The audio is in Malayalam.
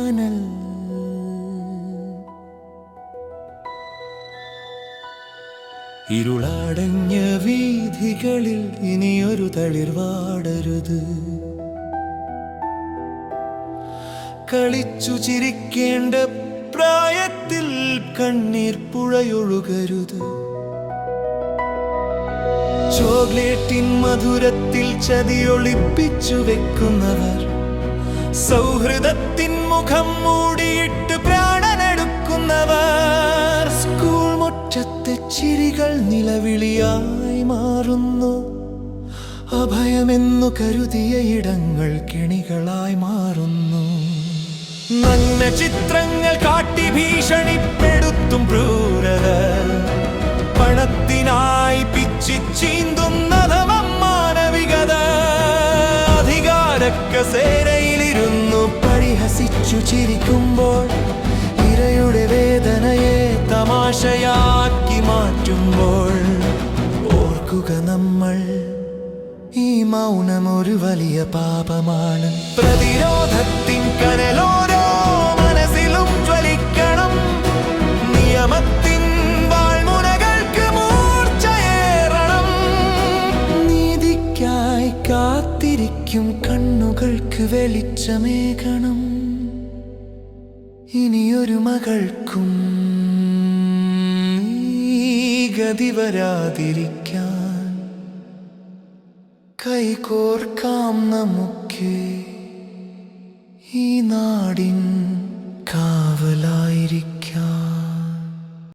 കനൽ. ഇരുളടഞ്ഞ വീഥികളിൽ ഇനിയൊരു തളിർവാടരുത്. കളിച്ചു ചിരിക്കേണ്ട പ്രായത്തിൽ കണ്ണീർ പുഴയൊഴുകരുത്. ചോക്ലേറ്റിൻ മധുരത്തിൽ ചതിയൊളിപ്പിച്ചു വെക്കുന്നവർ, സൗഹൃദത്തിൻ മുഖം മൂടിയിട്ട് പ്രാണനെടുക്കുന്നവർ, സ്കൂൾ മുറ്റത്തെ ചിരികൾ നിലവിളിയായി മാറുന്നു. അഭയമെന്നു കരുതിയ ഇടങ്ങൾ കെണികളായി മാറുന്നു. നഗ്ന ചിത്രങ്ങൾ കാട്ടി ഭീഷണിപ്പെടുത്തും ക്രൂരതർ, പണത്തിനായി പിച്ചിച്ചീന്തുന്നതമം മാനവികത. അധികാരക്കസേരയിലിരുന്നു പരിഹസിച്ചു ചിരിക്കുമ്പോൾ, ഇരയുടെ വേദനയെ തമാശയാക്കി മാറ്റുമ്പോൾ, ഓർക്കുക നമ്മൾ ഈ മൗനം ഒരു വലിയ പാപമാണ്. പ്രതിരോധത്തിൻ കനലോരോ മനസ്സിലും ജ്വലിക്കണം. നിയമത്തിൻ വാൾമുനകൾക്ക് മൂർച്ചയേറണം. നീതിക്കായി കാത്തിരിക്കും കണ്ണുകൾക്ക് വെളിച്ചമേകണം. ഇനിയൊരു മകൾക്കും ഈ ഗതി വരാതിരിക്കാൻ കൈകോർക്കാം നമുക്ക്. ഈ നാടിൻ കാവലായിരിക്കാം.